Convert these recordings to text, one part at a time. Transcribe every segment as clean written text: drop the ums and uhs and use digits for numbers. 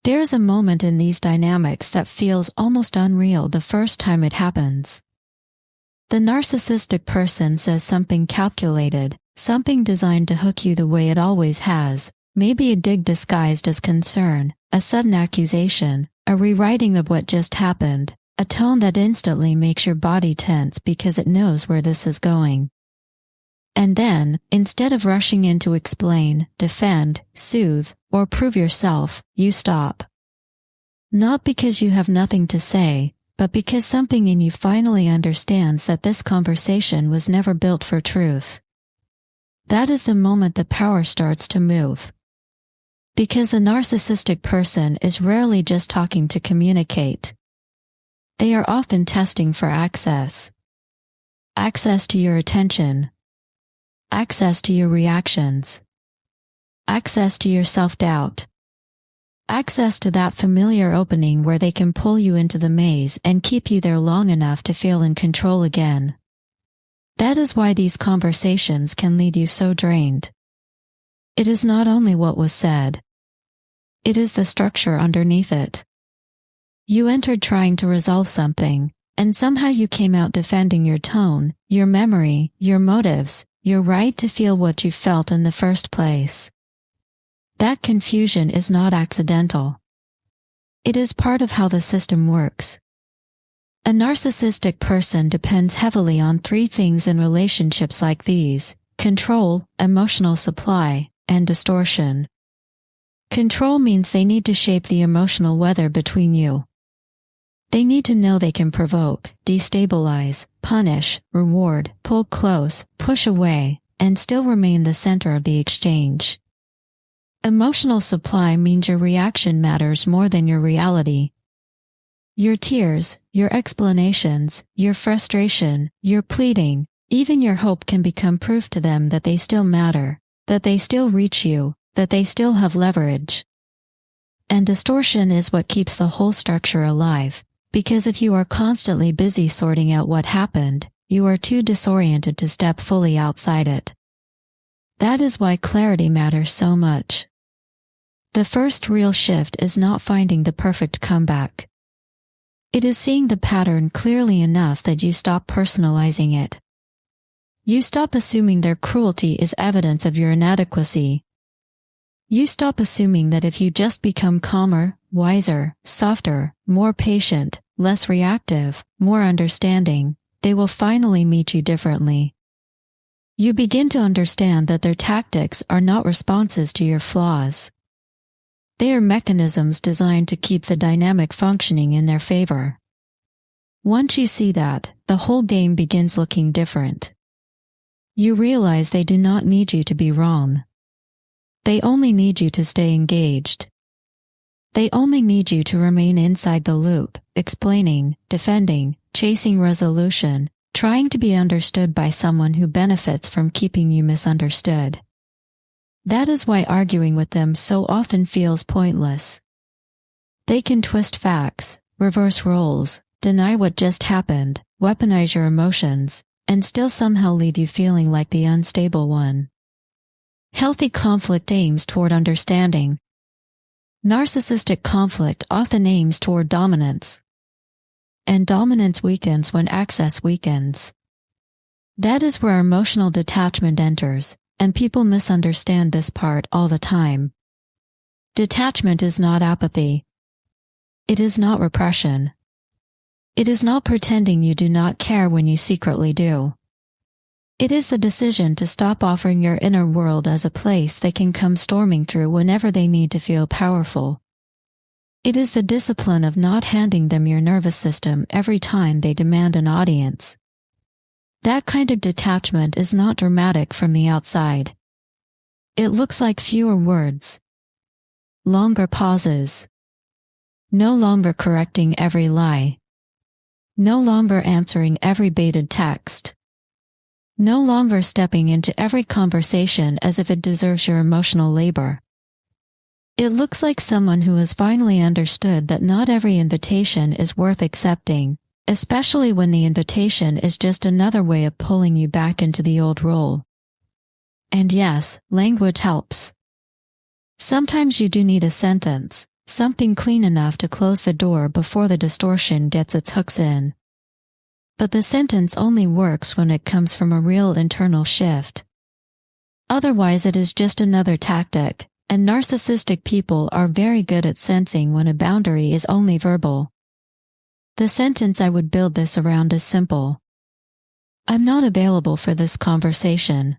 There is a moment in these dynamics that feels almost unreal the first time it happens. The narcissistic person says something calculated, something designed to hook you the way it always has, maybe a dig disguised as concern, a sudden accusation, a rewriting of what just happened, a tone that instantly makes your body tense because it knows where this is going. And then, instead of rushing in to explain, defend, soothe, or prove yourself, you stop. Not because you have nothing to say, but because something in you finally understands that this conversation was never built for truth. That is the moment the power starts to move. Because the narcissistic person is rarely just talking to communicate. They are often testing for access. Access to your attention. Access to your reactions. Access to your self-doubt. Access to that familiar opening where they can pull you into the maze and keep you there long enough to feel in control again. That is why these conversations can leave you so drained. It is not only what was said. It is the structure underneath it. You entered trying to resolve something, and somehow you came out defending your tone, your memory, your motives, your right to feel what you felt in the first place. That confusion is not accidental. It is part of how the system works. A narcissistic person depends heavily on three things in relationships like these: control, emotional supply, and distortion. Control means they need to shape the emotional weather between you. They need to know they can provoke, destabilize, punish, reward, pull close, push away, and still remain the center of the exchange. Emotional supply means your reaction matters more than your reality. Your tears, your explanations, your frustration, your pleading, even your hope can become proof to them that they still matter, that they still reach you, that they still have leverage. And distortion is what keeps the whole structure alive, because if you are constantly busy sorting out what happened, you are too disoriented to step fully outside it. That is why clarity matters so much. The first real shift is not finding the perfect comeback. It is seeing the pattern clearly enough that you stop personalizing it. You stop assuming their cruelty is evidence of your inadequacy. You stop assuming that if you just become calmer, wiser, softer, more patient, less reactive, more understanding, they will finally meet you differently. You begin to understand that their tactics are not responses to your flaws. They are mechanisms designed to keep the dynamic functioning in their favor. Once you see that, the whole game begins looking different. You realize they do not need you to be wrong. They only need you to stay engaged. They only need you to remain inside the loop, explaining, defending, chasing resolution, trying to be understood by someone who benefits from keeping you misunderstood. That is why arguing with them so often feels pointless. They can twist facts, reverse roles, deny what just happened, weaponize your emotions, and still somehow leave you feeling like the unstable one. Healthy conflict aims toward understanding. Narcissistic conflict often aims toward dominance. And dominance weakens when access weakens. That is where emotional detachment enters, and people misunderstand this part all the time. Detachment is not apathy. It is not repression. It is not pretending you do not care when you secretly do. It is the decision to stop offering your inner world as a place they can come storming through whenever they need to feel powerful. It is the discipline of not handing them your nervous system every time they demand an audience. That kind of detachment is not dramatic from the outside. It looks like fewer words, longer pauses, no longer correcting every lie, no longer answering every baited text, no longer stepping into every conversation as if it deserves your emotional labor. It looks like someone who has finally understood that not every invitation is worth accepting, especially when the invitation is just another way of pulling you back into the old role. And yes, language helps. Sometimes you do need a sentence, something clean enough to close the door before the distortion gets its hooks in. But the sentence only works when it comes from a real internal shift. Otherwise, it is just another tactic, and narcissistic people are very good at sensing when a boundary is only verbal. The sentence I would build this around is simple. I'm not available for this conversation.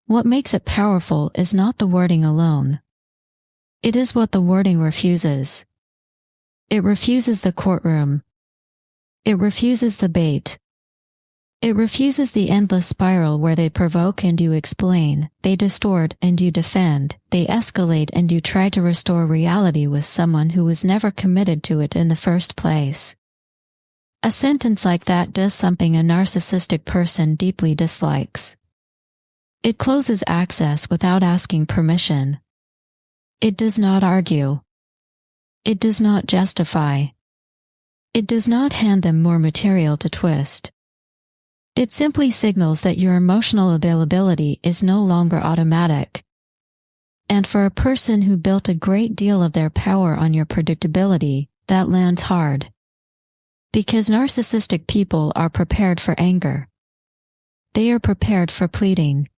What makes it powerful is not the wording alone. It is what the wording refuses. It refuses the courtroom. It refuses the bait. It refuses the endless spiral where they provoke and you explain, they distort and you defend, they escalate and you try to restore reality with someone who was never committed to it in the first place. A sentence like that does something a narcissistic person deeply dislikes. It closes access without asking permission. It does not argue. It does not justify. It does not hand them more material to twist. It simply signals that your emotional availability is no longer automatic. And for a person who built a great deal of their power on your predictability, that lands hard. Because narcissistic people are prepared for anger. They are prepared for pleading.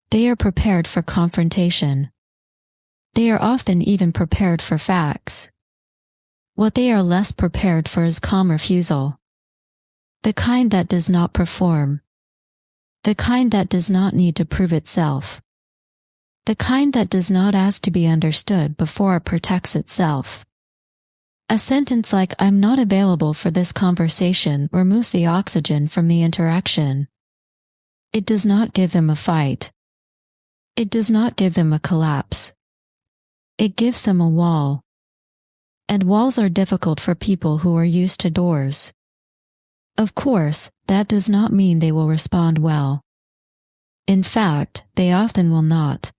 They are prepared for confrontation. They are often even prepared for facts. What they are less prepared for is calm refusal. The kind that does not perform. The kind that does not need to prove itself. The kind that does not ask to be understood before it protects itself. A sentence like "I'm not available for this conversation" removes the oxygen from the interaction. It does not give them a fight. It does not give them a collapse. It gives them a wall. And walls are difficult for people who are used to doors. Of course, that does not mean they will respond well. In fact, they often will not.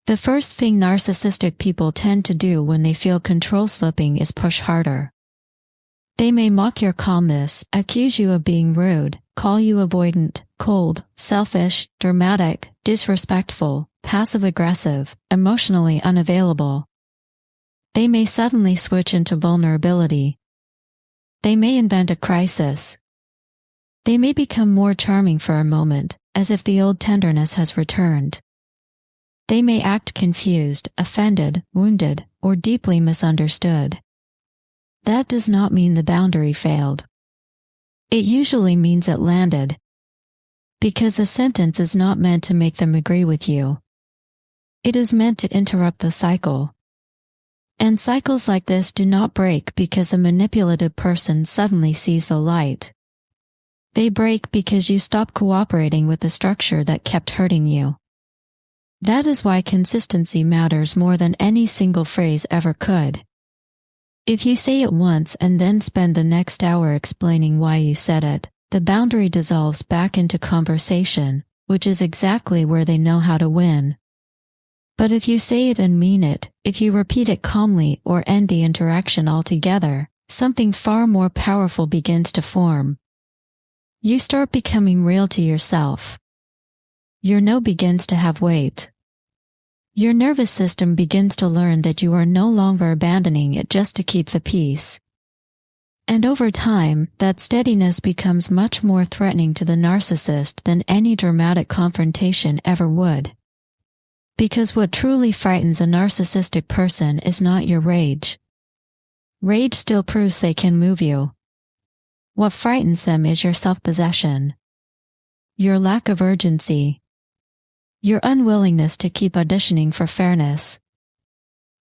The first thing narcissistic people tend to do when they feel control slipping is push harder. They may mock your calmness, accuse you of being rude, call you avoidant, cold, selfish, dramatic, disrespectful, passive-aggressive, emotionally unavailable. They may suddenly switch into vulnerability. They may invent a crisis. They may become more charming for a moment, as if the old tenderness has returned. They may act confused, offended, wounded, or deeply misunderstood. That does not mean the boundary failed. It usually means it landed. Because the sentence is not meant to make them agree with you. It is meant to interrupt the cycle. And cycles like this do not break because the manipulative person suddenly sees the light. They break because you stop cooperating with the structure that kept hurting you. That is why consistency matters more than any single phrase ever could. If you say it once and then spend the next hour explaining why you said it, the boundary dissolves back into conversation, which is exactly where they know how to win. But if you say it and mean it, if you repeat it calmly or end the interaction altogether, something far more powerful begins to form. You start becoming real to yourself. Your no begins to have weight. Your nervous system begins to learn that you are no longer abandoning it just to keep the peace. And over time, that steadiness becomes much more threatening to the narcissist than any dramatic confrontation ever would. Because what truly frightens a narcissistic person is not your rage. Rage still proves they can move you. What frightens them is your self-possession. Your lack of urgency. Your unwillingness to keep auditioning for fairness.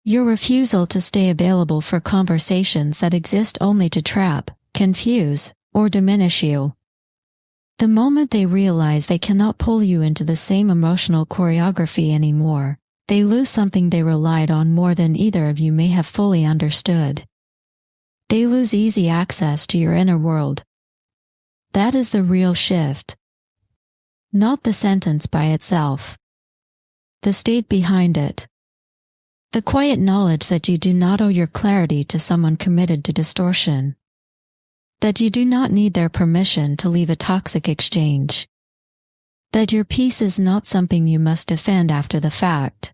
Your refusal to stay available for conversations that exist only to trap, confuse, or diminish you. The moment they realize they cannot pull you into the same emotional choreography anymore, they lose something they relied on more than either of you may have fully understood. They lose easy access to your inner world. That is the real shift. Not the sentence by itself. The state behind it. The quiet knowledge that you do not owe your clarity to someone committed to distortion. That you do not need their permission to leave a toxic exchange. That your peace is not something you must defend after the fact.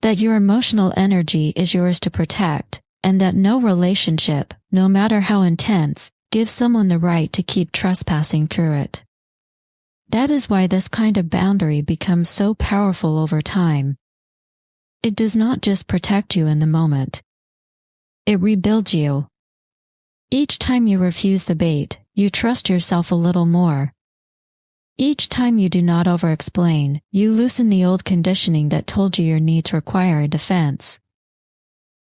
That your emotional energy is yours to protect, and that no relationship, no matter how intense, gives someone the right to keep trespassing through it. That is why this kind of boundary becomes so powerful over time. It does not just protect you in the moment. It rebuilds you. Each time you refuse the bait, you trust yourself a little more. Each time you do not over-explain, you loosen the old conditioning that told you your needs require a defense.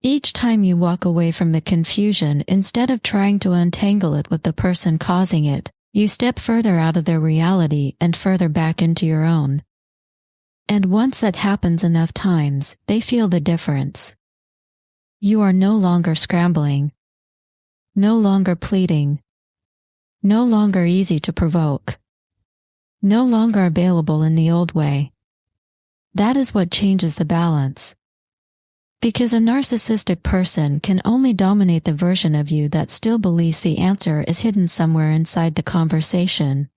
Each time you walk away from the confusion instead of trying to untangle it with the person causing it, you step further out of their reality and further back into your own. And once that happens enough times, they feel the difference. You are no longer scrambling, no longer pleading, no longer easy to provoke, no longer available in the old way. That is what changes the balance. Because a narcissistic person can only dominate the version of you that still believes the answer is hidden somewhere inside the conversation.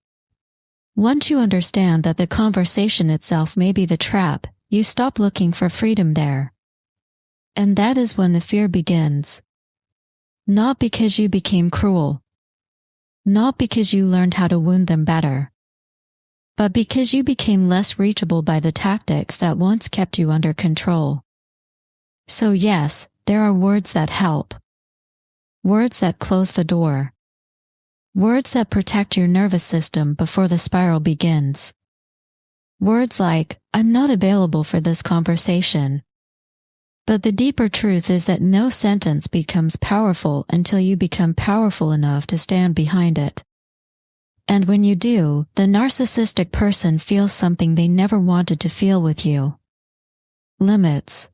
Once you understand that the conversation itself may be the trap, you stop looking for freedom there. And that is when the fear begins. Not because you became cruel. Not because you learned how to wound them better. But because you became less reachable by the tactics that once kept you under control. So yes, there are words that help. Words that close the door. Words that protect your nervous system before the spiral begins. Words like, "I'm not available for this conversation." But the deeper truth is that no sentence becomes powerful until you become powerful enough to stand behind it. And when you do, the narcissistic person feels something they never wanted to feel with you. Limits.